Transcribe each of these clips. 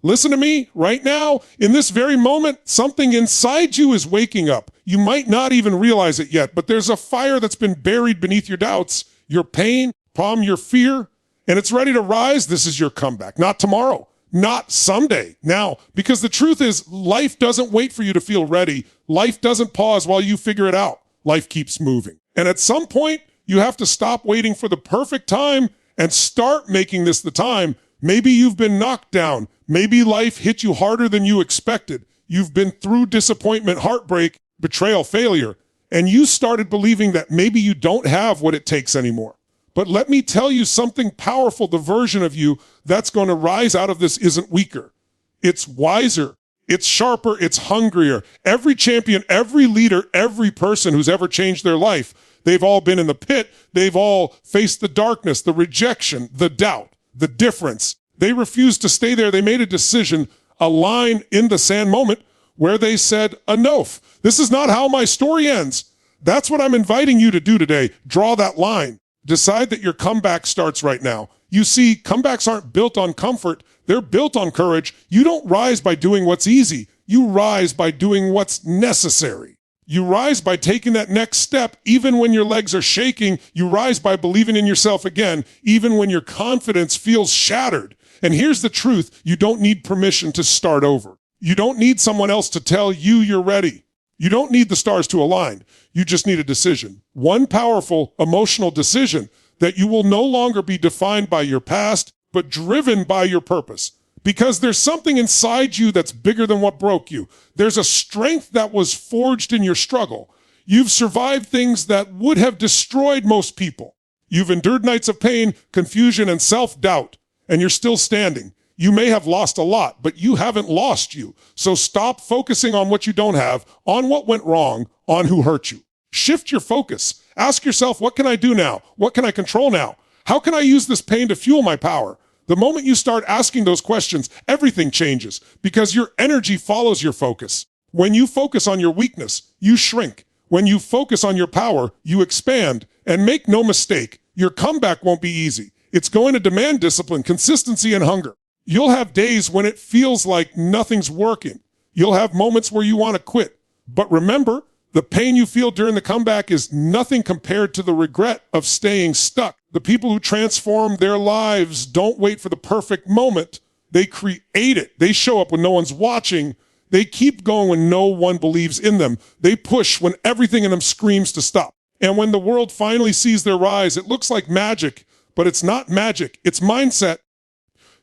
Listen to me right now. In this very moment, something inside you is waking up. You might not even realize it yet, but there's a fire that's been buried beneath your doubts, your pain, problem, your fear, and it's ready to rise. This is your comeback. Not tomorrow, not someday, now. Because the truth is, life doesn't wait for you to feel ready. Life doesn't pause while you figure it out. Life keeps moving. And at some point, you have to stop waiting for the perfect time and start making this the time. Maybe you've been knocked down. Maybe life hit you harder than you expected. You've been through disappointment, heartbreak, betrayal, failure, and you started believing that maybe you don't have what it takes anymore. But let me tell you something powerful. The version of you that's going to rise out of this isn't weaker. It's wiser. It's sharper. It's hungrier. Every champion, every leader, every person who's ever changed their life, they've all been in the pit. They've all faced the darkness, the rejection, the doubt, the difference. They refused to stay there. They made a decision, a line in the sand moment where they said, enough. This is not how my story ends. That's what I'm inviting you to do today. Draw that line. Decide that your comeback starts right now. You see, comebacks aren't built on comfort. They're built on courage. You don't rise by doing what's easy. You rise by doing what's necessary. You rise by taking that next step, even when your legs are shaking. You rise by believing in yourself again, even when your confidence feels shattered. And here's the truth. You don't need permission to start over. You don't need someone else to tell you you're ready. You don't need the stars to align. You just need a decision. One powerful emotional decision that you will no longer be defined by your past, but driven by your purpose. Because there's something inside you that's bigger than what broke you. There's a strength that was forged in your struggle. You've survived things that would have destroyed most people. You've endured nights of pain, confusion, and self-doubt, and you're still standing. You may have lost a lot, but you haven't lost you. So stop focusing on what you don't have, on what went wrong, on who hurt you. Shift your focus. Ask yourself, what can I do now? What can I control now? How can I use this pain to fuel my power? The moment you start asking those questions, everything changes because your energy follows your focus. When you focus on your weakness, you shrink. When you focus on your power, you expand. And make no mistake, your comeback won't be easy. It's going to demand discipline, consistency, and hunger. You'll have days when it feels like nothing's working. You'll have moments where you want to quit. But remember, the pain you feel during the comeback is nothing compared to the regret of staying stuck. The people who transform their lives don't wait for the perfect moment. They create it. They show up when no one's watching. They keep going when no one believes in them. They push when everything in them screams to stop. And when the world finally sees their rise, it looks like magic, but it's not magic. It's mindset.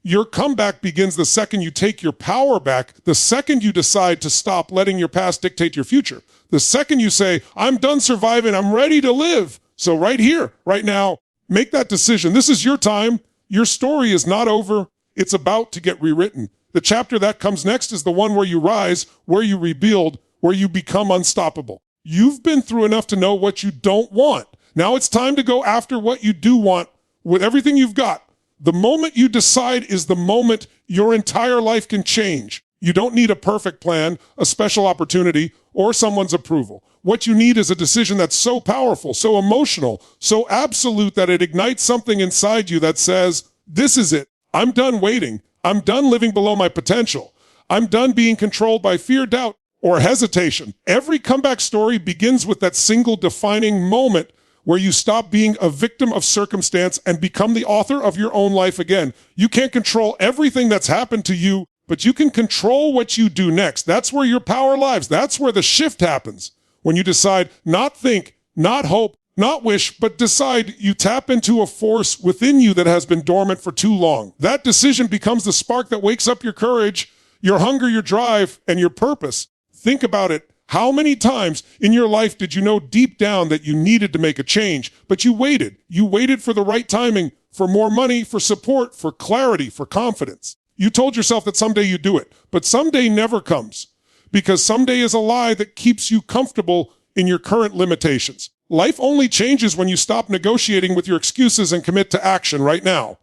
Your comeback begins the second you take your power back, the second you decide to stop letting your past dictate your future, the second you say, I'm done surviving, I'm ready to live. So right here, right now, make that decision. This is your time. Your story is not over. It's about to get rewritten. The chapter that comes next is the one where you rise, where you rebuild, where you become unstoppable. You've been through enough to know what you don't want. Now it's time to go after what you do want with everything you've got. The moment you decide is the moment your entire life can change. You don't need a perfect plan, a special opportunity, or someone's approval. What you need is a decision that's so powerful, so emotional, so absolute that it ignites something inside you that says, this is it. I'm done waiting. I'm done living below my potential. I'm done being controlled by fear, doubt, or hesitation. Every comeback story begins with that single defining moment where you stop being a victim of circumstance and become the author of your own life again. You can't control everything that's happened to you, but you can control what you do next. That's where your power lies. That's where the shift happens. When you decide not think, not hope, not wish, but decide, you tap into a force within you that has been dormant for too long. That decision becomes the spark that wakes up your courage, your hunger, your drive, and your purpose. Think about it. How many times in your life did you know deep down that you needed to make a change, but you waited? You waited for the right timing, for more money, for support, for clarity, for confidence. You told yourself that someday you'd do it, but someday never comes because someday is a lie that keeps you comfortable in your current limitations. Life only changes when you stop negotiating with your excuses and commit to action right now.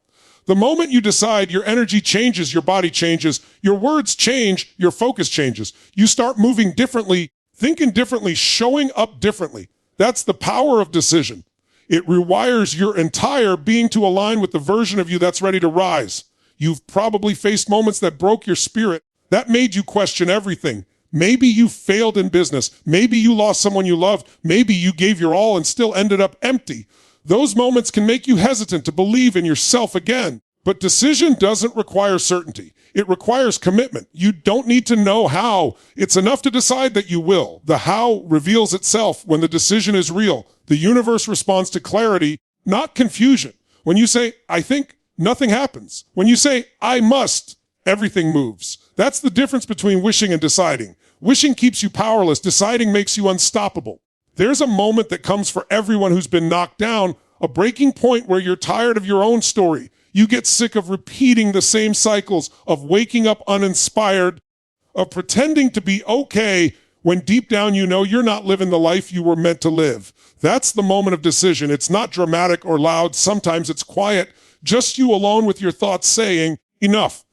The moment you decide, your energy changes, your body changes, your words change, your focus changes. You start moving differently, thinking differently, showing up differently. That's the power of decision. It rewires your entire being to align with the version of you that's ready to rise. You've probably faced moments that broke your spirit, that made you question everything. Maybe you failed in business. Maybe you lost someone you loved. Maybe you gave your all and still ended up empty. Those moments can make you hesitant to believe in yourself again. But decision doesn't require certainty. It requires commitment. You don't need to know how. It's enough to decide that you will. The how reveals itself when the decision is real. The universe responds to clarity, not confusion. When you say, I think, nothing happens. When you say, I must, everything moves. That's the difference between wishing and deciding. Wishing keeps you powerless. Deciding makes you unstoppable. There's a moment that comes for everyone who's been knocked down, a breaking point where you're tired of your own story. You get sick of repeating the same cycles, of waking up uninspired, of pretending to be okay when deep down you know you're not living the life you were meant to live. That's the moment of decision. It's not dramatic or loud. Sometimes it's quiet, just you alone with your thoughts saying, enough.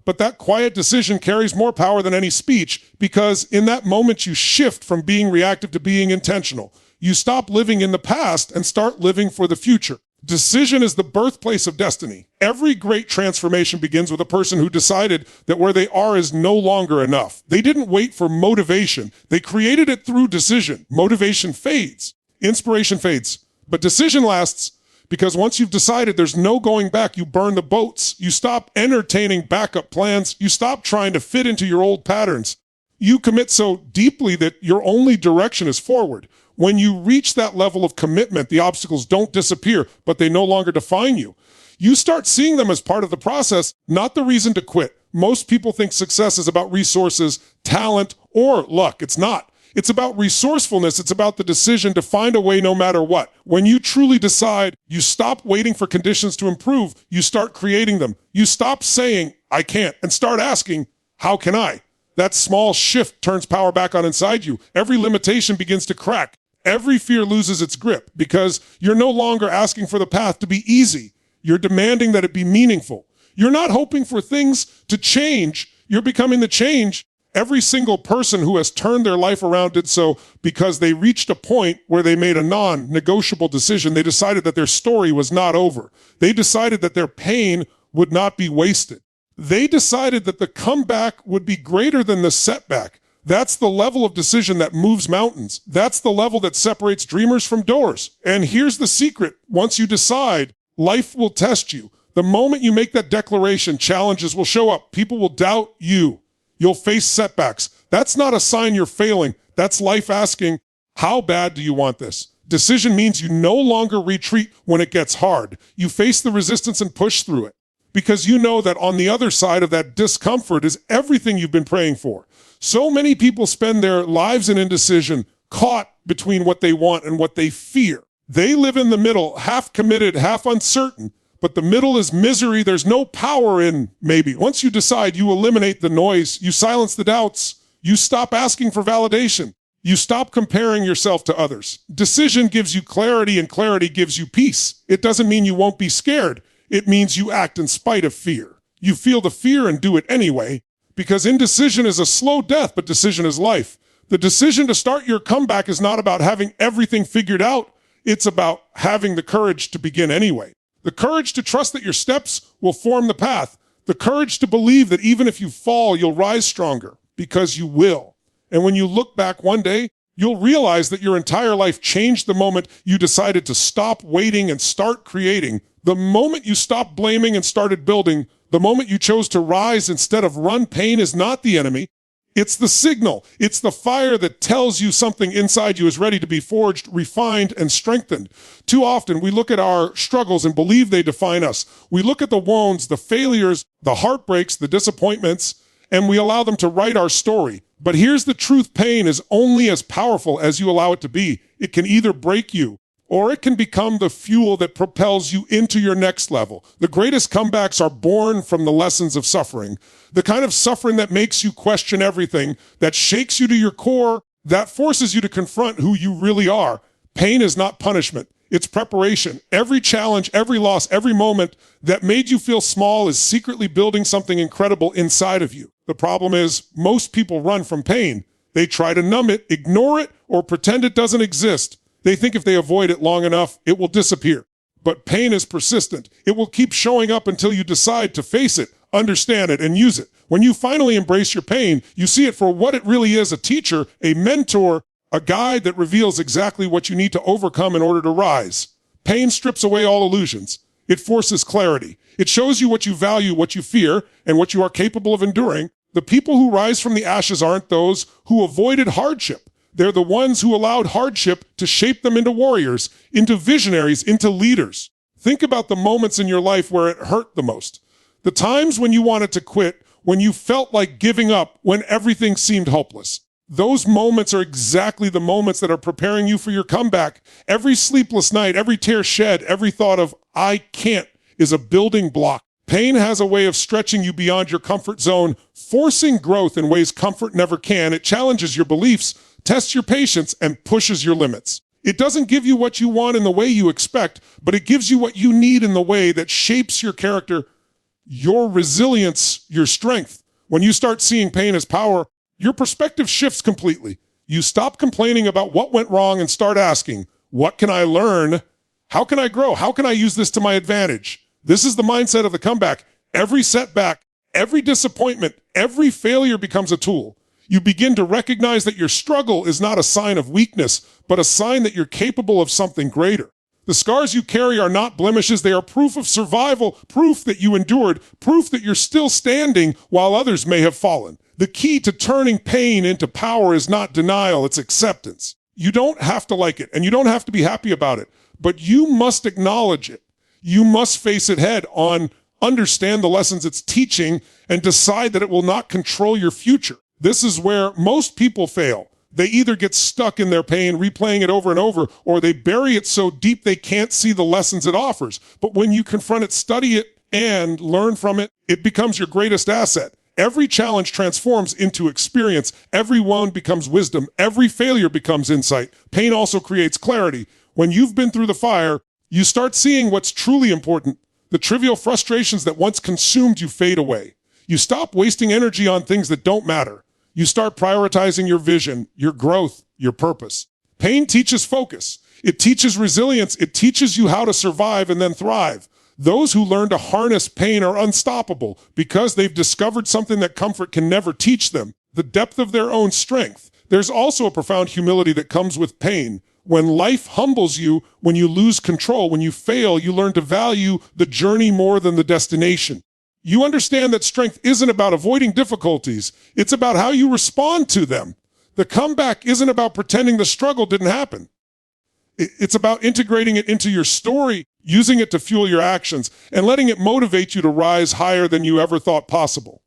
But that quiet decision carries more power than any speech, because in that moment you shift from being reactive to being intentional. You stop living in the past and start living for the future. Decision is the birthplace of destiny. Every great transformation begins with a person who decided that where they are is no longer enough. They didn't wait for motivation. They created it through decision. Motivation fades. Inspiration fades. But decision lasts, because once you've decided there's no going back, you burn the boats. You stop entertaining backup plans. You stop trying to fit into your old patterns. You commit so deeply that your only direction is forward. When you reach that level of commitment, the obstacles don't disappear, but they no longer define you. You start seeing them as part of the process, not the reason to quit. Most people think success is about resources, talent, or luck. It's not. It's about resourcefulness. It's about the decision to find a way no matter what. When you truly decide, you stop waiting for conditions to improve. You start creating them. You stop saying, I can't, and start asking, how can I? That small shift turns power back on inside you. Every limitation begins to crack. Every fear loses its grip, because you're no longer asking for the path to be easy. You're demanding that it be meaningful. You're not hoping for things to change. You're becoming the change. Every single person who has turned their life around did so because they reached a point where they made a non-negotiable decision. They decided that their story was not over. They decided that their pain would not be wasted. They decided that the comeback would be greater than the setback. That's the level of decision that moves mountains. That's the level that separates dreamers from doors. And here's the secret. Once you decide, life will test you. The moment you make that declaration, challenges will show up. People will doubt you. You'll face setbacks. That's not a sign you're failing. That's life asking, how bad do you want this? Decision means you no longer retreat when it gets hard. You face the resistance and push through it, because you know that on the other side of that discomfort is everything you've been praying for. So many people spend their lives in indecision, caught between what they want and what they fear. They live in the middle, half committed, half uncertain, but the middle is misery. There's no power in maybe. Once you decide, you eliminate the noise, you silence the doubts, you stop asking for validation, you stop comparing yourself to others. Decision gives you clarity, and clarity gives you peace. It doesn't mean you won't be scared. It means you act in spite of fear. You feel the fear and do it anyway, because indecision is a slow death, but decision is life. The decision to start your comeback is not about having everything figured out. It's about having the courage to begin anyway. The courage to trust that your steps will form the path. The courage to believe that even if you fall, you'll rise stronger, because you will. And when you look back one day, you'll realize that your entire life changed the moment you decided to stop waiting and start creating. The moment you stopped blaming and started building. The moment you chose to rise instead of run. Pain is not the enemy. It's the signal. It's the fire that tells you something inside you is ready to be forged, refined, and strengthened. Too often, we look at our struggles and believe they define us. We look at the wounds, the failures, the heartbreaks, the disappointments, and we allow them to write our story. But here's the truth. Pain is only as powerful as you allow it to be. It can either break you, or it can become the fuel that propels you into your next level. The greatest comebacks are born from the lessons of suffering. The kind of suffering that makes you question everything, that shakes you to your core, that forces you to confront who you really are. Pain is not punishment. It's preparation. Every challenge, every loss, every moment that made you feel small is secretly building something incredible inside of you. The problem is, most people run from pain. They try to numb it, ignore it, or pretend it doesn't exist. They think if they avoid it long enough, it will disappear. But pain is persistent. It will keep showing up until you decide to face it. understand it, and use it. When you finally embrace your pain, you see it for what it really is, a teacher, a mentor, a guide that reveals exactly what you need to overcome in order to rise. Pain strips away all illusions. It forces clarity. It shows you what you value, what you fear, and what you are capable of enduring. The people who rise from the ashes aren't those who avoided hardship. They're the ones who allowed hardship to shape them into warriors, into visionaries, into leaders. Think about the moments in your life where it hurt the most. The times when you wanted to quit, when you felt like giving up, when everything seemed hopeless. Those moments are exactly the moments that are preparing you for your comeback. Every sleepless night, every tear shed, every thought of, I can't, is a building block. Pain has a way of stretching you beyond your comfort zone, forcing growth in ways comfort never can. It challenges your beliefs, tests your patience, and pushes your limits. It doesn't give you what you want in the way you expect, but it gives you what you need in the way that shapes your character, your resilience, your strength. When you start seeing pain as power, your perspective shifts completely. You stop complaining about what went wrong and start asking, what can I learn? How can I grow? How can I use this to my advantage? This is the mindset of the comeback. Every setback, every disappointment, every failure becomes a tool. You begin to recognize that your struggle is not a sign of weakness, but a sign that you're capable of something greater. The scars you carry are not blemishes. They are proof of survival, proof that you endured, proof that you're still standing while others may have fallen. The key to turning pain into power is not denial, it's acceptance. You don't have to like it, and you don't have to be happy about it, but you must acknowledge it. You must face it head on, understand the lessons it's teaching, and decide that it will not control your future. This is where most people fail. They either get stuck in their pain, replaying it over and over, or they bury it so deep they can't see the lessons it offers. But when you confront it, study it, and learn from it, it becomes your greatest asset. Every challenge transforms into experience. Every wound becomes wisdom. Every failure becomes insight. Pain also creates clarity. When you've been through the fire, you start seeing what's truly important. The trivial frustrations that once consumed you fade away. You stop wasting energy on things that don't matter. You start prioritizing your vision, your growth, your purpose. Pain teaches focus. It teaches resilience. It teaches you how to survive and then thrive. Those who learn to harness pain are unstoppable because they've discovered something that comfort can never teach them, the depth of their own strength. There's also a profound humility that comes with pain. When life humbles you, when you lose control, when you fail, you learn to value the journey more than the destination. You understand that strength isn't about avoiding difficulties. It's about how you respond to them. The comeback isn't about pretending the struggle didn't happen. It's about integrating it into your story, using it to fuel your actions, and letting it motivate you to rise higher than you ever thought possible.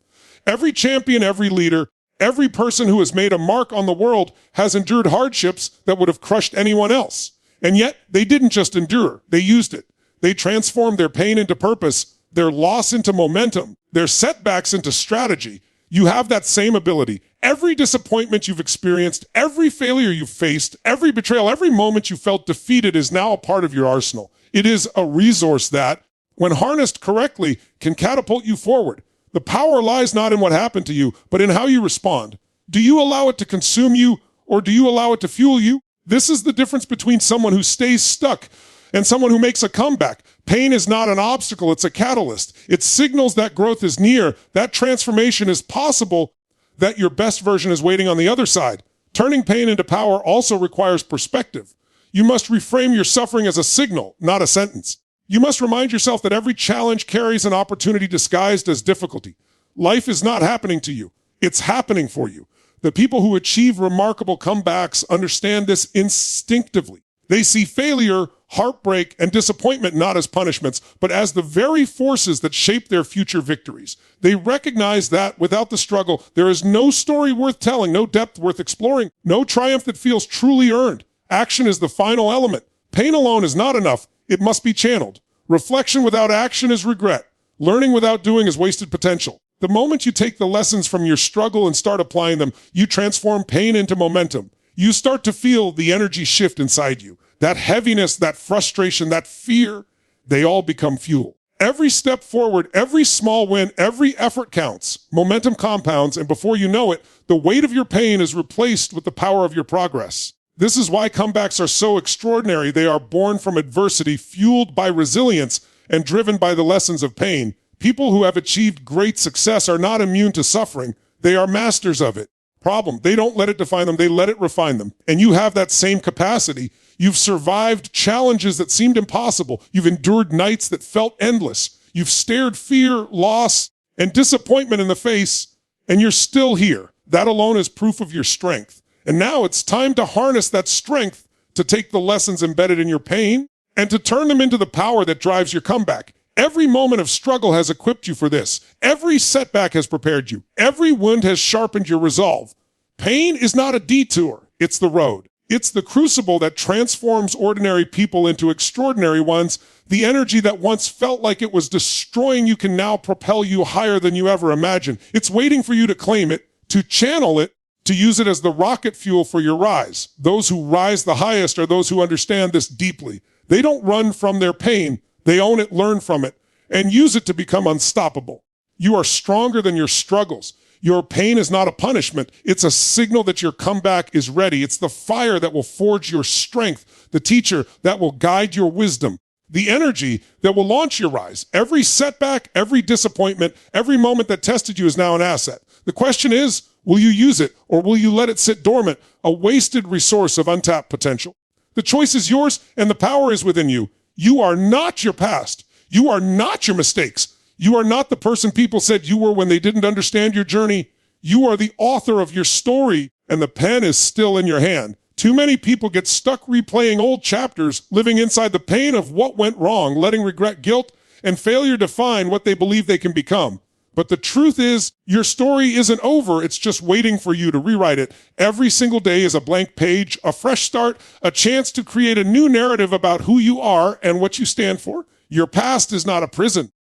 Every champion, every leader, every person who has made a mark on the world has endured hardships that would have crushed anyone else. And yet, they didn't just endure, they used it. They transformed their pain into purpose, their loss into momentum, their setbacks into strategy. You have that same ability. Every disappointment you've experienced, every failure you've faced, every betrayal, every moment you felt defeated is now a part of your arsenal. It is a resource that, when harnessed correctly, can catapult you forward. The power lies not in what happened to you, but in how you respond. Do you allow it to consume you, or do you allow it to fuel you? This is the difference between someone who stays stuck and someone who makes a comeback. Pain is not an obstacle, it's a catalyst. It signals that growth is near, that transformation is possible, that your best version is waiting on the other side. Turning pain into power also requires perspective. You must reframe your suffering as a signal, not a sentence. You must remind yourself that every challenge carries an opportunity disguised as difficulty. Life is not happening to you. It's happening for you. The people who achieve remarkable comebacks understand this instinctively. They see failure, heartbreak, and disappointment not as punishments, but as the very forces that shape their future victories. They recognize that without the struggle, there is no story worth telling, no depth worth exploring, no triumph that feels truly earned. Action is the final element. Pain alone is not enough. It must be channeled. Reflection without action is regret. Learning without doing is wasted potential. The moment you take the lessons from your struggle and start applying them, you transform pain into momentum. You start to feel the energy shift inside you. That heaviness, that frustration, that fear, they all become fuel. Every step forward, every small win, every effort counts. Momentum compounds, and before you know it, the weight of your pain is replaced with the power of your progress. This is why comebacks are so extraordinary. They are born from adversity, fueled by resilience, and driven by the lessons of pain. People who have achieved great success are not immune to suffering. They are masters of it. Problem, they don't let it define them, they let it refine them. And you have that same capacity. You've survived challenges that seemed impossible. You've endured nights that felt endless. You've stared fear, loss, and disappointment in the face, and you're still here. That alone is proof of your strength. And now it's time to harness that strength to take the lessons embedded in your pain and to turn them into the power that drives your comeback. Every moment of struggle has equipped you for this. Every setback has prepared you. Every wound has sharpened your resolve. Pain is not a detour, it's the road. It's the crucible that transforms ordinary people into extraordinary ones. The energy that once felt like it was destroying you can now propel you higher than you ever imagined. It's waiting for you to claim it, to channel it, to use it as the rocket fuel for your rise. Those who rise the highest are those who understand this deeply. They don't run from their pain. They own it, learn from it, and use it to become unstoppable. You are stronger than your struggles. Your pain is not a punishment. It's a signal that your comeback is ready. It's the fire that will forge your strength, the teacher that will guide your wisdom, the energy that will launch your rise. Every setback, every disappointment, every moment that tested you is now an asset. The question is, will you use it or will you let it sit dormant, a wasted resource of untapped potential? The choice is yours and the power is within you. You are not your past. You are not your mistakes. You are not the person people said you were when they didn't understand your journey. You are the author of your story, and the pen is still in your hand. Too many people get stuck replaying old chapters, living inside the pain of what went wrong, letting regret, guilt, and failure define what they believe they can become. But the truth is, your story isn't over. It's just waiting for you to rewrite it. Every single day is a blank page, a fresh start, a chance to create a new narrative about who you are and what you stand for. Your past is not a prison.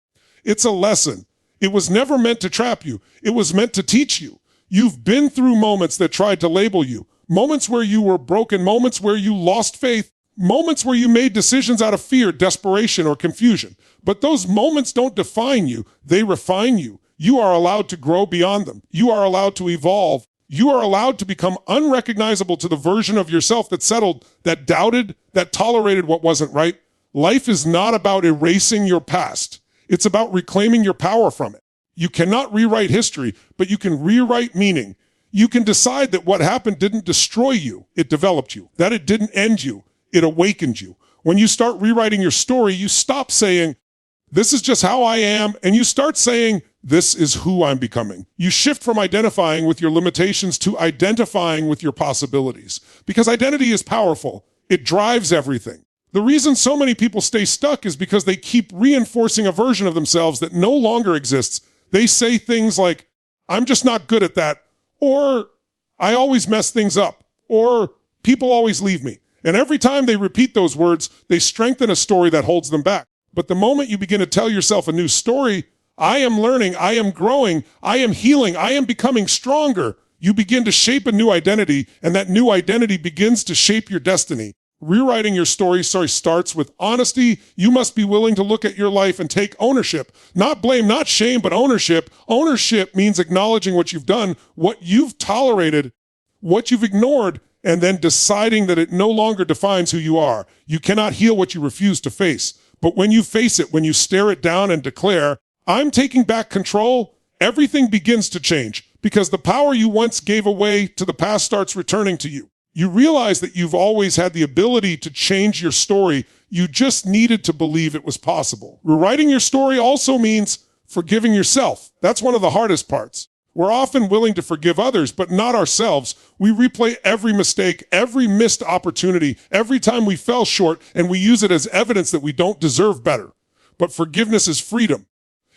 It's a lesson. It was never meant to trap you. It was meant to teach you. You've been through moments that tried to label you, moments where you were broken, moments where you lost faith, moments where you made decisions out of fear, desperation, or confusion. But those moments don't define you. They refine you. You are allowed to grow beyond them. You are allowed to evolve. You are allowed to become unrecognizable to the version of yourself that settled, that doubted, that tolerated what wasn't right. Life is not about erasing your past. It's about reclaiming your power from it. You cannot rewrite history, but you can rewrite meaning. You can decide that what happened didn't destroy you, it developed you. That it didn't end you, it awakened you. When you start rewriting your story, you stop saying, this is just how I am, and you start saying, this is who I'm becoming. You shift from identifying with your limitations to identifying with your possibilities. Because identity is powerful. It drives everything. The reason so many people stay stuck is because they keep reinforcing a version of themselves that no longer exists. They say things like, I'm just not good at that, or I always mess things up, or people always leave me. And every time they repeat those words, they strengthen a story that holds them back. But the moment you begin to tell yourself a new story, I am learning, I am growing, I am healing, I am becoming stronger, you begin to shape a new identity, and that new identity begins to shape your destiny. Rewriting your story starts with honesty. You must be willing to look at your life and take ownership. Not blame, not shame, but ownership. Ownership means acknowledging what you've done, what you've tolerated, what you've ignored, and then deciding that it no longer defines who you are. You cannot heal what you refuse to face. But when you face it, when you stare it down and declare, I'm taking back control, everything begins to change because the power you once gave away to the past starts returning to you. You realize that you've always had the ability to change your story. You just needed to believe it was possible. Rewriting your story also means forgiving yourself. That's one of the hardest parts. We're often willing to forgive others, but not ourselves. We replay every mistake, every missed opportunity, every time we fell short, and we use it as evidence that we don't deserve better. But forgiveness is freedom.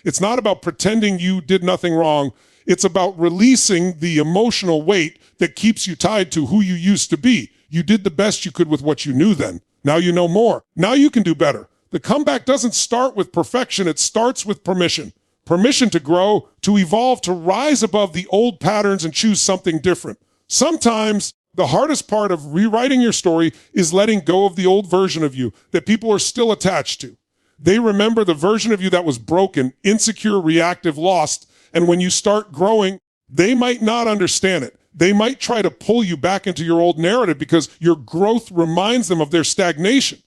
It's not about pretending you did nothing wrong. It's about releasing the emotional weight that keeps you tied to who you used to be. You did the best you could with what you knew then. Now you know more. Now you can do better. The comeback doesn't start with perfection. It starts with permission. Permission to grow, to evolve, to rise above the old patterns and choose something different. Sometimes the hardest part of rewriting your story is letting go of the old version of you that people are still attached to. They remember the version of you that was broken, insecure, reactive, lost. And when you start growing, they might not understand it. They might try to pull you back into your old narrative because your growth reminds them of their stagnation.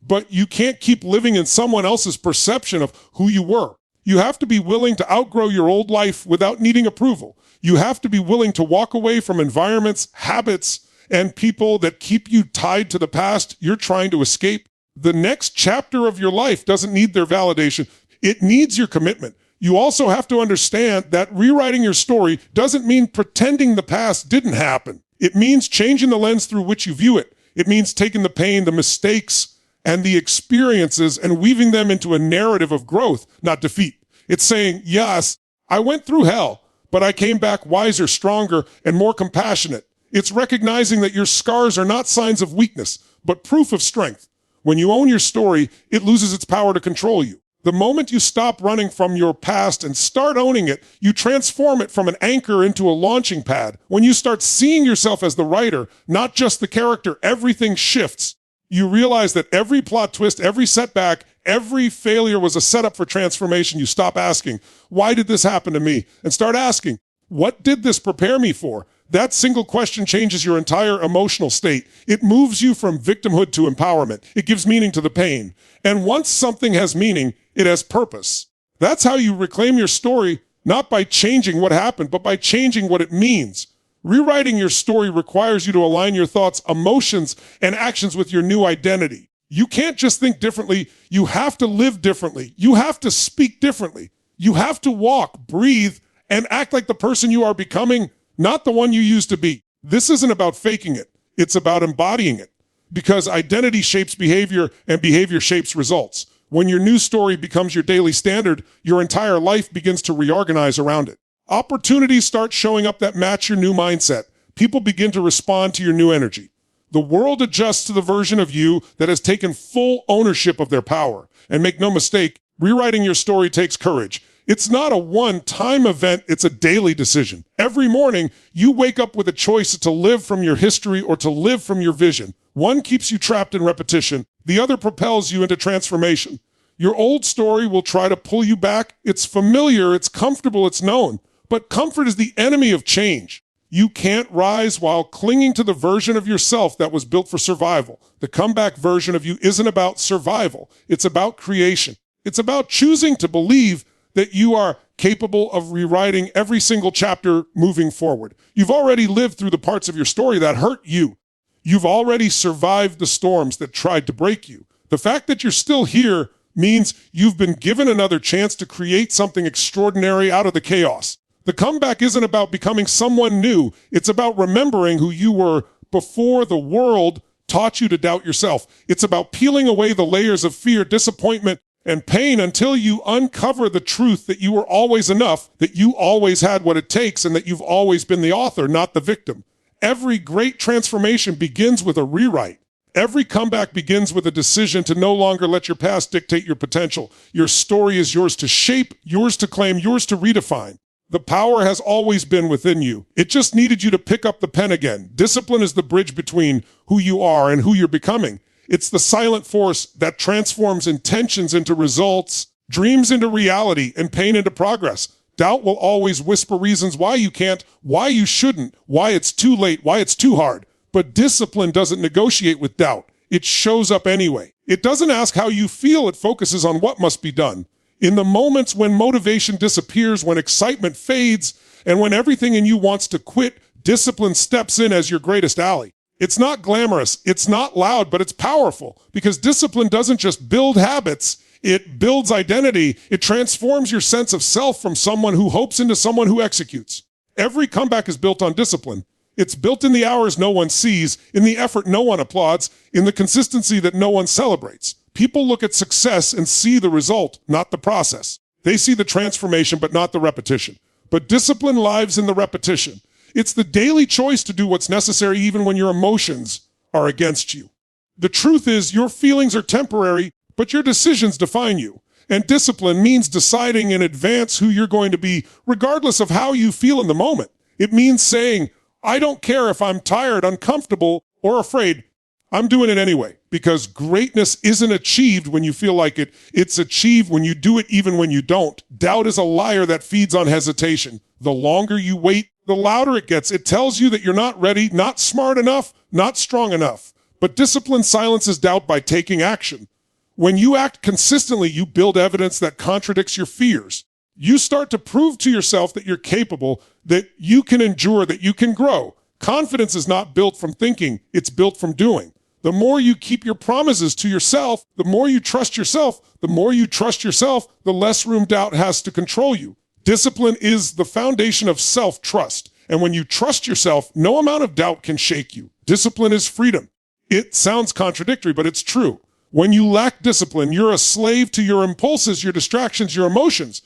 But you can't keep living in someone else's perception of who you were. You have to be willing to outgrow your old life without needing approval. You have to be willing to walk away from environments, habits, and people that keep you tied to the past you're trying to escape. The next chapter of your life doesn't need their validation. It needs your commitment. You also have to understand that rewriting your story doesn't mean pretending the past didn't happen. It means changing the lens through which you view it. It means taking the pain, the mistakes, and the experiences and weaving them into a narrative of growth, not defeat. It's saying, yes, I went through hell, but I came back wiser, stronger, and more compassionate. It's recognizing that your scars are not signs of weakness, but proof of strength. When you own your story, it loses its power to control you. The moment you stop running from your past and start owning it, you transform it from an anchor into a launching pad. When you start seeing yourself as the writer, not just the character, everything shifts. You realize that every plot twist, every setback, every failure was a setup for transformation. You stop asking, why did this happen to me? And start asking, what did this prepare me for? That single question changes your entire emotional state. It moves you from victimhood to empowerment. It gives meaning to the pain. And once something has meaning, it has purpose. That's how you reclaim your story, not by changing what happened, but by changing what it means. Rewriting your story requires you to align your thoughts, emotions, and actions with your new identity. You can't just think differently. You have to live differently. You have to speak differently. You have to walk, breathe, and act like the person you are becoming, not the one you used to be. This isn't about faking it. It's about embodying it. Because identity shapes behavior and behavior shapes results. When your new story becomes your daily standard, your entire life begins to reorganize around it. Opportunities start showing up that match your new mindset. People begin to respond to your new energy. The world adjusts to the version of you that has taken full ownership of their power. And make no mistake, rewriting your story takes courage. It's not a one-time event, it's a daily decision. Every morning, you wake up with a choice to live from your history or to live from your vision. One keeps you trapped in repetition. The other propels you into transformation. Your old story will try to pull you back. It's familiar, it's comfortable, it's known. But comfort is the enemy of change. You can't rise while clinging to the version of yourself that was built for survival. The comeback version of you isn't about survival. It's about creation. It's about choosing to believe that you are capable of rewriting every single chapter moving forward. You've already lived through the parts of your story that hurt you. You've already survived the storms that tried to break you. The fact that you're still here means you've been given another chance to create something extraordinary out of the chaos. The comeback isn't about becoming someone new. It's about remembering who you were before the world taught you to doubt yourself. It's about peeling away the layers of fear, disappointment, and pain until you uncover the truth that you were always enough, that you always had what it takes, and that you've always been the author, not the victim. Every great transformation begins with a rewrite. Every comeback begins with a decision to no longer let your past dictate your potential. Your story is yours to shape, yours to claim, yours to redefine. The power has always been within you. It just needed you to pick up the pen again. Discipline is the bridge between who you are and who you're becoming. It's the silent force that transforms intentions into results, dreams into reality, and pain into progress. Doubt will always whisper reasons why you can't, why you shouldn't, why it's too late, why it's too hard. But discipline doesn't negotiate with doubt. It shows up anyway. It doesn't ask how you feel. It focuses on what must be done. In the moments when motivation disappears, when excitement fades, and when everything in you wants to quit, discipline steps in as your greatest ally. It's not glamorous, it's not loud, but it's powerful. Because discipline doesn't just build habits, it builds identity. It transforms your sense of self from someone who hopes into someone who executes. Every comeback is built on discipline. It's built in the hours no one sees, in the effort no one applauds, in the consistency that no one celebrates. People look at success and see the result, not the process. They see the transformation, but not the repetition. But discipline lives in the repetition. It's the daily choice to do what's necessary even when your emotions are against you. The truth is, your feelings are temporary, but your decisions define you. And discipline means deciding in advance who you're going to be, regardless of how you feel in the moment. It means saying, I don't care if I'm tired, uncomfortable, or afraid. I'm doing it anyway, because greatness isn't achieved when you feel like it. It's achieved when you do it even when you don't. Doubt is a liar that feeds on hesitation. The longer you wait, the louder it gets. It tells you that you're not ready, not smart enough, not strong enough. But discipline silences doubt by taking action. When you act consistently, you build evidence that contradicts your fears. You start to prove to yourself that you're capable, that you can endure, that you can grow. Confidence is not built from thinking, it's built from doing. The more you keep your promises to yourself, the more you trust yourself. The more you trust yourself, the less room doubt has to control you. Discipline is the foundation of self-trust. And when you trust yourself, no amount of doubt can shake you. Discipline is freedom. It sounds contradictory, but it's true. When you lack discipline, you're a slave to your impulses, your distractions, your emotions.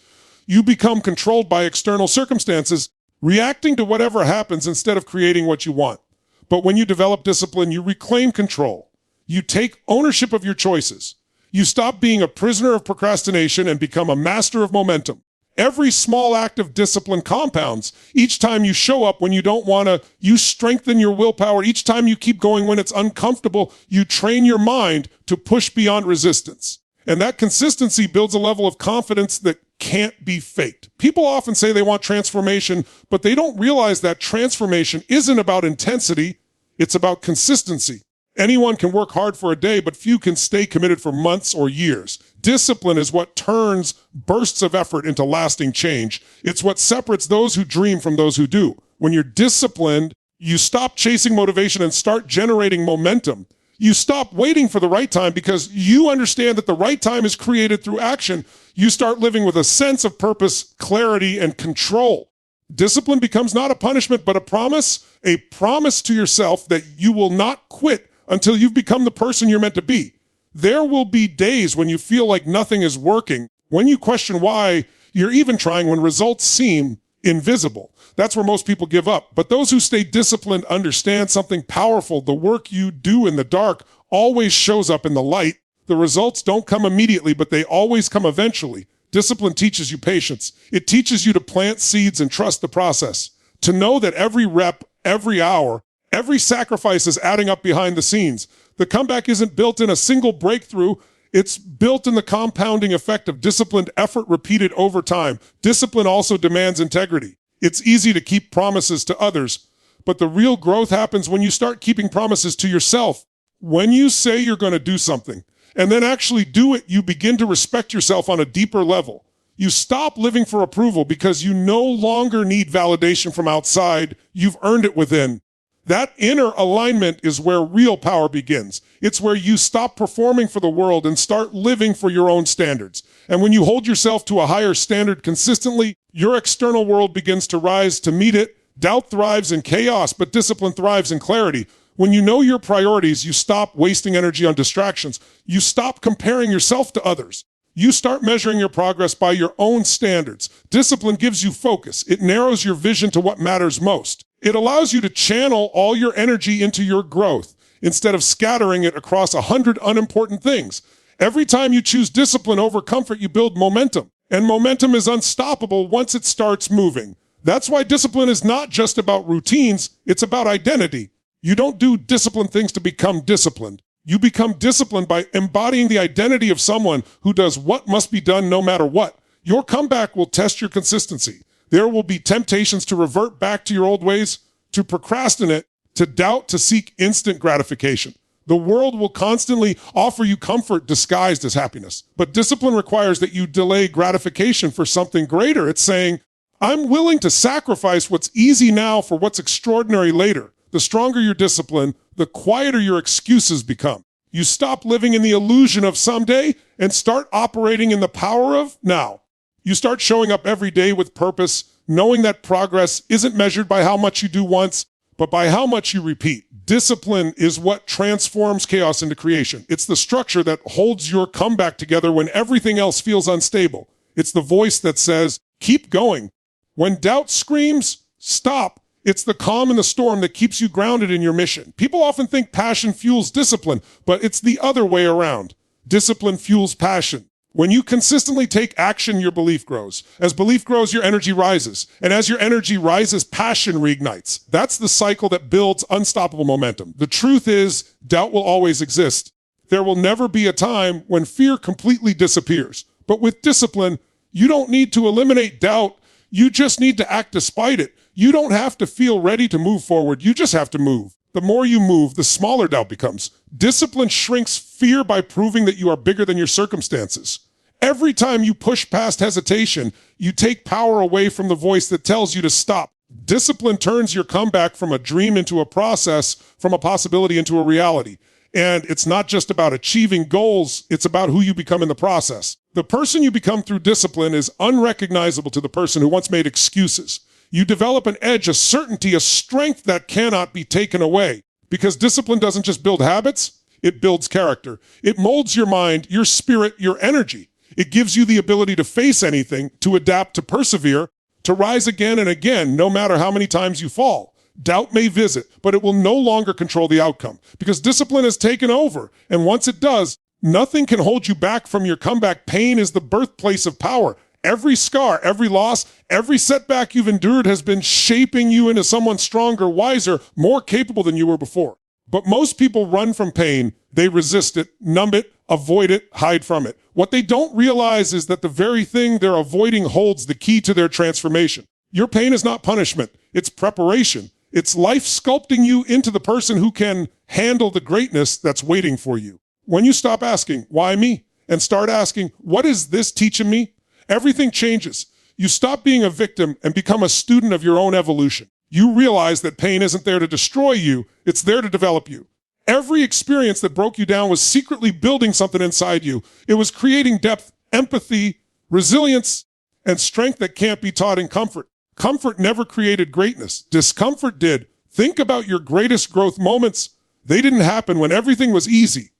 You become controlled by external circumstances, reacting to whatever happens instead of creating what you want. But when you develop discipline, you reclaim control. You take ownership of your choices. You stop being a prisoner of procrastination and become a master of momentum. Every small act of discipline compounds. Each time you show up when you don't want to, you strengthen your willpower. Each time you keep going when it's uncomfortable, you train your mind to push beyond resistance. And that consistency builds a level of confidence that can't be faked. People often say they want transformation, but they don't realize that transformation isn't about intensity, it's about consistency. Anyone can work hard for a day, but few can stay committed for months or years. Discipline is what turns bursts of effort into lasting change. It's what separates those who dream from those who do. When you're disciplined, you stop chasing motivation and start generating momentum. You stop waiting for the right time because you understand that the right time is created through action. You start living with a sense of purpose, clarity, and control. Discipline becomes not a punishment, but a promise to yourself that you will not quit until you've become the person you're meant to be. There will be days when you feel like nothing is working, when you question why you're even trying, when results seem invisible. That's where most people give up. But those who stay disciplined understand something powerful. The work you do in the dark always shows up in the light. The results don't come immediately, but they always come eventually. Discipline teaches you patience. It teaches you to plant seeds and trust the process. To know that every rep, every hour, every sacrifice is adding up behind the scenes. The comeback isn't built in a single breakthrough. It's built in the compounding effect of disciplined effort repeated over time. Discipline also demands integrity. It's easy to keep promises to others, but the real growth happens when you start keeping promises to yourself. When you say you're going to do something and then actually do it, you begin to respect yourself on a deeper level. You stop living for approval because you no longer need validation from outside. You've earned it within. That inner alignment is where real power begins. It's where you stop performing for the world and start living for your own standards. And when you hold yourself to a higher standard consistently, your external world begins to rise to meet it. Doubt thrives in chaos, but discipline thrives in clarity. When you know your priorities, you stop wasting energy on distractions. You stop comparing yourself to others. You start measuring your progress by your own standards. Discipline gives you focus. It narrows your vision to what matters most. It allows you to channel all your energy into your growth instead of scattering it across 100 unimportant things. Every time you choose discipline over comfort, you build momentum. And momentum is unstoppable once it starts moving. That's why discipline is not just about routines, it's about identity. You don't do disciplined things to become disciplined. You become disciplined by embodying the identity of someone who does what must be done no matter what. Your comeback will test your consistency. There will be temptations to revert back to your old ways, to procrastinate, to doubt, to seek instant gratification. The world will constantly offer you comfort disguised as happiness. But discipline requires that you delay gratification for something greater. It's saying, I'm willing to sacrifice what's easy now for what's extraordinary later. The stronger your discipline, the quieter your excuses become. You stop living in the illusion of someday and start operating in the power of now. You start showing up every day with purpose, knowing that progress isn't measured by how much you do once, but by how much you repeat. Discipline is what transforms chaos into creation. It's the structure that holds your comeback together when everything else feels unstable. It's the voice that says, keep going. When doubt screams, stop. It's the calm in the storm that keeps you grounded in your mission. People often think passion fuels discipline, but it's the other way around. Discipline fuels passion. When you consistently take action, your belief grows. As belief grows, your energy rises. And as your energy rises, passion reignites. That's the cycle that builds unstoppable momentum. The truth is, doubt will always exist. There will never be a time when fear completely disappears. But with discipline, you don't need to eliminate doubt. You just need to act despite it. You don't have to feel ready to move forward. You just have to move. The more you move, the smaller doubt becomes. Discipline shrinks fear by proving that you are bigger than your circumstances. Every time you push past hesitation, you take power away from the voice that tells you to stop. Discipline turns your comeback from a dream into a process, from a possibility into a reality. And it's not just about achieving goals, it's about who you become in the process. The person you become through discipline is unrecognizable to the person who once made excuses. You develop an edge, a certainty, a strength that cannot be taken away. Because discipline doesn't just build habits, it builds character. It molds your mind, your spirit, your energy. It gives you the ability to face anything, to adapt, to persevere, to rise again and again, no matter how many times you fall. Doubt may visit, but it will no longer control the outcome because discipline has taken over. And once it does, nothing can hold you back from your comeback. Pain is the birthplace of power. Every scar, every loss, every setback you've endured has been shaping you into someone stronger, wiser, more capable than you were before. But most people run from pain. They resist it, numb it, avoid it, hide from it. What they don't realize is that the very thing they're avoiding holds the key to their transformation. Your pain is not punishment. It's preparation. It's life sculpting you into the person who can handle the greatness that's waiting for you. When you stop asking, why me? And start asking, what is this teaching me? Everything changes. You stop being a victim and become a student of your own evolution. You realize that pain isn't there to destroy you. It's there to develop you. Every experience that broke you down was secretly building something inside you. It was creating depth, empathy, resilience, and strength that can't be taught in comfort. Comfort never created greatness. Discomfort did. Think about your greatest growth moments. They didn't happen when everything was easy.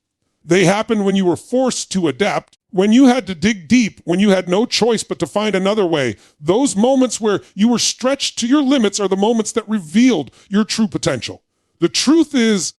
They happened when you were forced to adapt, when you had to dig deep, when you had no choice but to find another way. Those moments where you were stretched to your limits are the moments that revealed your true potential. The truth is,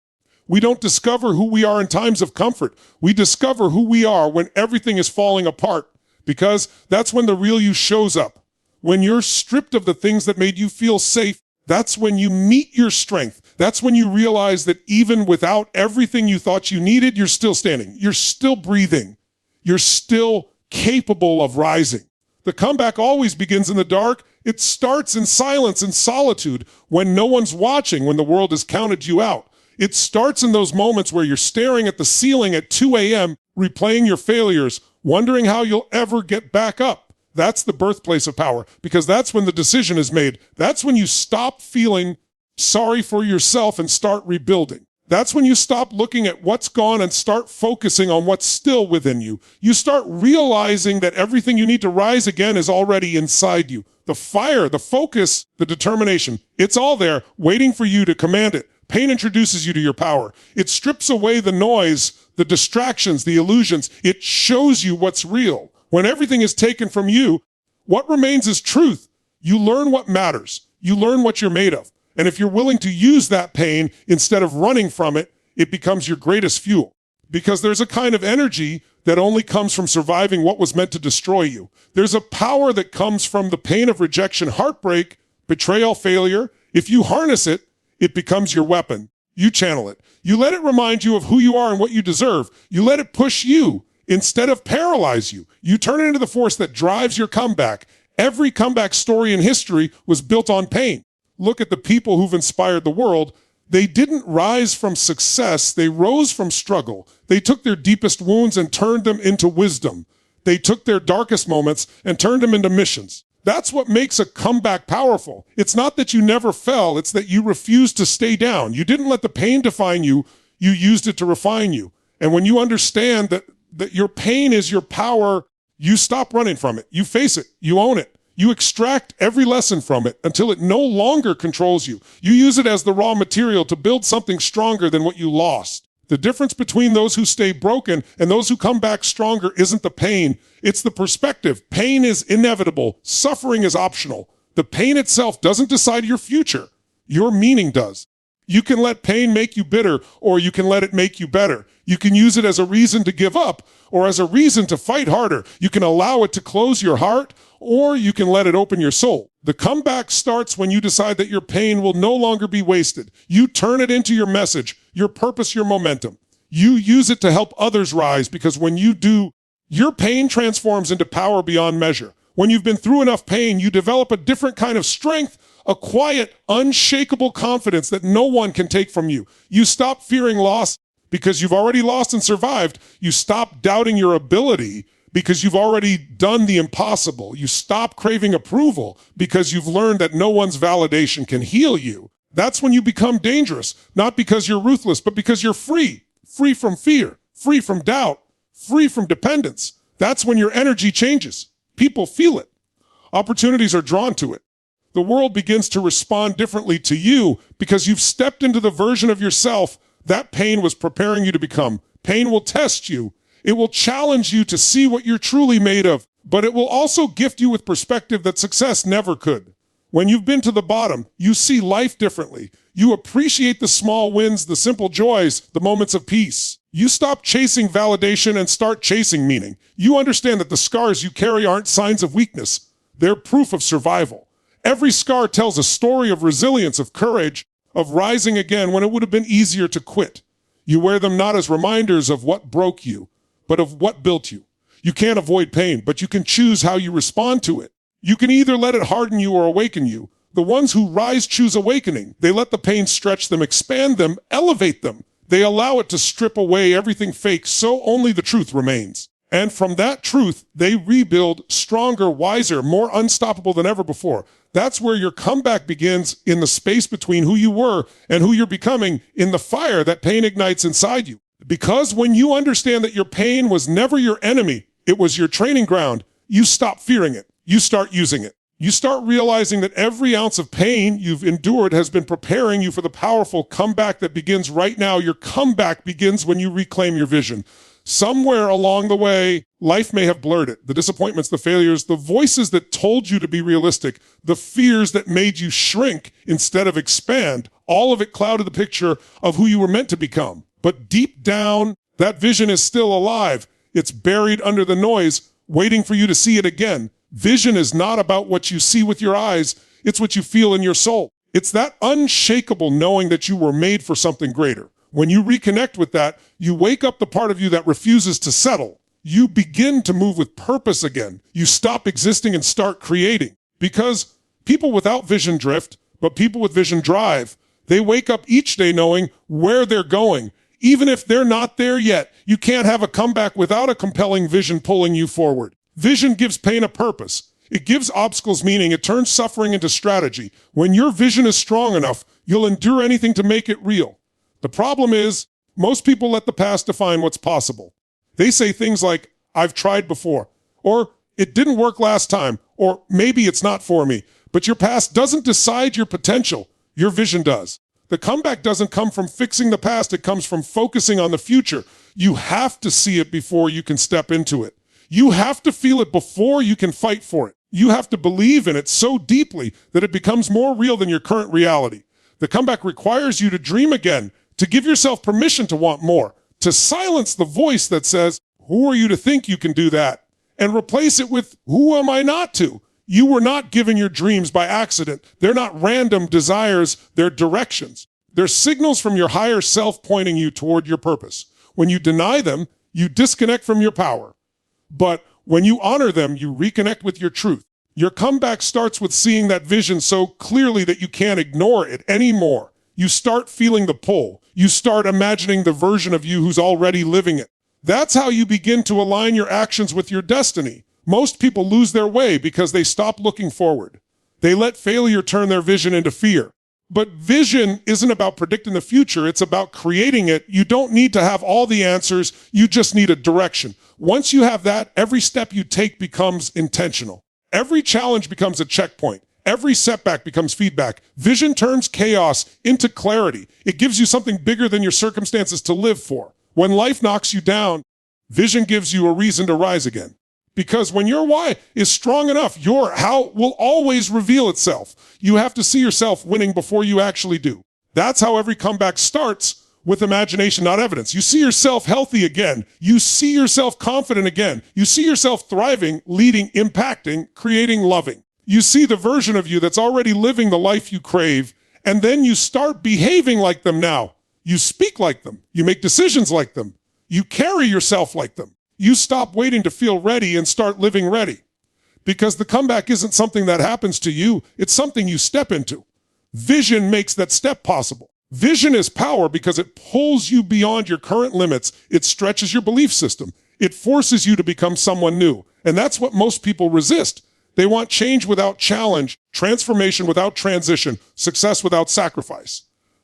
we don't discover who we are in times of comfort. We discover who we are when everything is falling apart, because that's when the real you shows up. When you're stripped of the things that made you feel safe, that's when you meet your strength. That's when you realize that even without everything you thought you needed, you're still standing. You're still breathing. You're still capable of rising. The comeback always begins in the dark. It starts in silence and solitude, when no one's watching, when the world has counted you out. It starts in those moments where you're staring at the ceiling at 2 a.m., replaying your failures, wondering how you'll ever get back up. That's the birthplace of power, because that's when the decision is made. That's when you stop feeling sorry for yourself and start rebuilding. That's when you stop looking at what's gone and start focusing on what's still within you. You start realizing that everything you need to rise again is already inside you. The fire, the focus, the determination, it's all there waiting for you to command it. Pain introduces you to your power. It strips away the noise, the distractions, the illusions. It shows you what's real. When everything is taken from you, what remains is truth. You learn what matters. You learn what you're made of. And if you're willing to use that pain instead of running from it, it becomes your greatest fuel. Because there's a kind of energy that only comes from surviving what was meant to destroy you. There's a power that comes from the pain of rejection, heartbreak, betrayal, failure. If you harness it, it becomes your weapon. You channel it. You let it remind you of who you are and what you deserve. You let it push you instead of paralyze you. You turn it into the force that drives your comeback. Every comeback story in history was built on pain. Look at the people who've inspired the world. They didn't rise from success. They rose from struggle. They took their deepest wounds and turned them into wisdom. They took their darkest moments and turned them into missions. That's what makes a comeback powerful. It's not that you never fell. It's that you refused to stay down. You didn't let the pain define you. You used it to refine you. And when you understand that your pain is your power, you stop running from it. You face it. You own it. You extract every lesson from it until it no longer controls you. You use it as the raw material to build something stronger than what you lost. The difference between those who stay broken and those who come back stronger isn't the pain. It's the perspective. Pain is inevitable. Suffering is optional. The pain itself doesn't decide your future. Your meaning does. You can let pain make you bitter, or you can let it make you better. You can use it as a reason to give up, or as a reason to fight harder. You can allow it to close your heart, or you can let it open your soul. The comeback starts when you decide that your pain will no longer be wasted. You turn it into your message, your purpose, your momentum. You use it to help others rise, because when you do, your pain transforms into power beyond measure. When you've been through enough pain, you develop a different kind of strength, a quiet, unshakable confidence that no one can take from you. You stop fearing loss because you've already lost and survived. You stop doubting your ability because you've already done the impossible. You stop craving approval because you've learned that no one's validation can heal you. That's when you become dangerous, not because you're ruthless, but because you're free. Free from fear, free from doubt, free from dependence. That's when your energy changes. People feel it. Opportunities are drawn to it. The world begins to respond differently to you because you've stepped into the version of yourself that pain was preparing you to become. Pain will test you. It will challenge you to see what you're truly made of, but it will also gift you with perspective that success never could. When you've been to the bottom, you see life differently. You appreciate the small wins, the simple joys, the moments of peace. You stop chasing validation and start chasing meaning. You understand that the scars you carry aren't signs of weakness. They're proof of survival. Every scar tells a story of resilience, of courage, of rising again when it would have been easier to quit. You wear them not as reminders of what broke you, but of what built you. You can't avoid pain, but you can choose how you respond to it. You can either let it harden you or awaken you. The ones who rise choose awakening. They let the pain stretch them, expand them, elevate them. They allow it to strip away everything fake, so only the truth remains. And from that truth, they rebuild stronger, wiser, more unstoppable than ever before. That's where your comeback begins, in the space between who you were and who you're becoming, in the fire that pain ignites inside you. Because when you understand that your pain was never your enemy, it was your training ground, you stop fearing it. You start using it. You start realizing that every ounce of pain you've endured has been preparing you for the powerful comeback that begins right now. Your comeback begins when you reclaim your vision. Somewhere along the way, life may have blurred it. The disappointments, the failures, the voices that told you to be realistic, the fears that made you shrink instead of expand, all of it clouded the picture of who you were meant to become. But deep down, that vision is still alive. It's buried under the noise, waiting for you to see it again. Vision is not about what you see with your eyes. It's what you feel in your soul. It's that unshakable knowing that you were made for something greater. When you reconnect with that, you wake up the part of you that refuses to settle. You begin to move with purpose again. You stop existing and start creating. Because people without vision drift, but people with vision drive. They wake up each day knowing where they're going. Even if they're not there yet, you can't have a comeback without a compelling vision pulling you forward. Vision gives pain a purpose. It gives obstacles meaning. It turns suffering into strategy. When your vision is strong enough, you'll endure anything to make it real. The problem is, most people let the past define what's possible. They say things like, I've tried before, or it didn't work last time, or maybe it's not for me. But your past doesn't decide your potential. Your vision does. The comeback doesn't come from fixing the past. It comes from focusing on the future. You have to see it before you can step into it. You have to feel it before you can fight for it. You have to believe in it so deeply that it becomes more real than your current reality. The comeback requires you to dream again, to give yourself permission to want more, to silence the voice that says, who are you to think you can do that? And replace it with, who am I not to? You were not given your dreams by accident. They're not random desires, they're directions. They're signals from your higher self pointing you toward your purpose. When you deny them, you disconnect from your power. But when you honor them, you reconnect with your truth. Your comeback starts with seeing that vision so clearly that you can't ignore it anymore. You start feeling the pull. You start imagining the version of you who's already living it. That's how you begin to align your actions with your destiny. Most people lose their way because they stop looking forward. They let failure turn their vision into fear. But vision isn't about predicting the future. It's about creating it. You don't need to have all the answers. You just need a direction. Once you have that, every step you take becomes intentional. Every challenge becomes a checkpoint. Every setback becomes feedback. Vision turns chaos into clarity. It gives you something bigger than your circumstances to live for. When life knocks you down, vision gives you a reason to rise again. Because when your why is strong enough, your how will always reveal itself. You have to see yourself winning before you actually do. That's how every comeback starts, with imagination, not evidence. You see yourself healthy again. You see yourself confident again. You see yourself thriving, leading, impacting, creating, loving. You see the version of you that's already living the life you crave, and then you start behaving like them now. You speak like them. You make decisions like them. You carry yourself like them. You stop waiting to feel ready and start living ready. Because the comeback isn't something that happens to you, it's something you step into. Vision makes that step possible. Vision is power because it pulls you beyond your current limits. It stretches your belief system. It forces you to become someone new. And that's what most people resist. They want change without challenge, transformation without transition, success without sacrifice.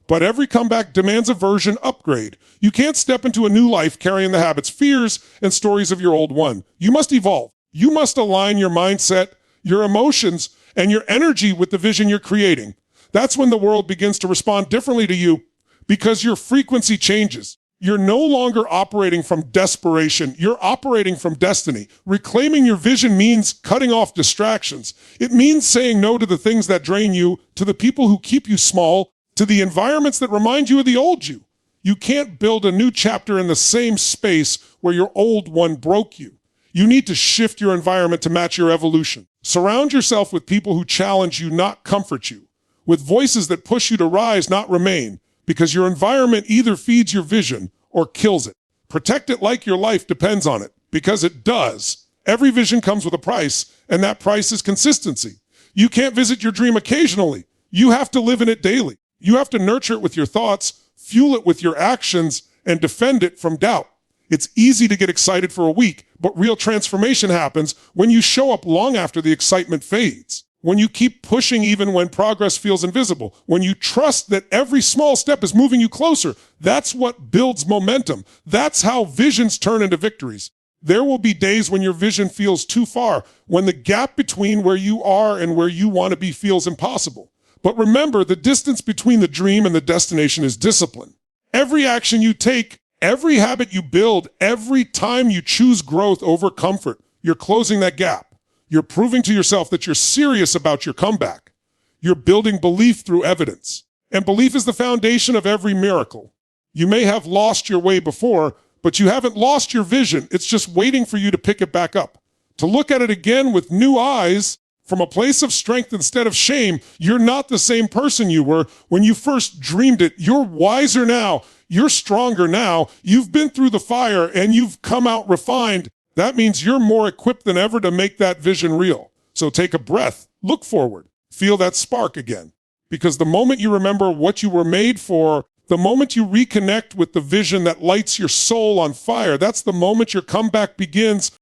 But every comeback demands a version upgrade. You can't step into a new life carrying the habits, fears, and stories of your old one. You must evolve. You must align your mindset, your emotions, and your energy with the vision you're creating. That's when the world begins to respond differently to you because your frequency changes. You're no longer operating from desperation. You're operating from destiny. Reclaiming your vision means cutting off distractions. It means saying no to the things that drain you, to the people who keep you small, to the environments that remind you of the old you. You can't build a new chapter in the same space where your old one broke you. You need to shift your environment to match your evolution. Surround yourself with people who challenge you, not comfort you. With voices that push you to rise, not remain. Because your environment either feeds your vision or kills it. Protect it like your life depends on it, because it does. Every vision comes with a price, and that price is consistency. You can't visit your dream occasionally. You have to live in it daily. You have to nurture it with your thoughts, fuel it with your actions, and defend it from doubt. It's easy to get excited for a week, but real transformation happens when you show up long after the excitement fades. When you keep pushing even when progress feels invisible, when you trust that every small step is moving you closer, that's what builds momentum. That's how visions turn into victories. There will be days when your vision feels too far, when the gap between where you are and where you want to be feels impossible. But remember, the distance between the dream and the destination is discipline. Every action you take, every habit you build, every time you choose growth over comfort, you're closing that gap. You're proving to yourself that you're serious about your comeback. You're building belief through evidence. And belief is the foundation of every miracle. You may have lost your way before, but you haven't lost your vision. It's just waiting for you to pick it back up. To look at it again with new eyes, from a place of strength instead of shame. You're not the same person you were when you first dreamed it. You're wiser now. You're stronger now. You've been through the fire and you've come out refined. That means you're more equipped than ever to make that vision real. So take a breath, look forward, feel that spark again. Because the moment you remember what you were made for, the moment you reconnect with the vision that lights your soul on fire, that's the moment your comeback begins.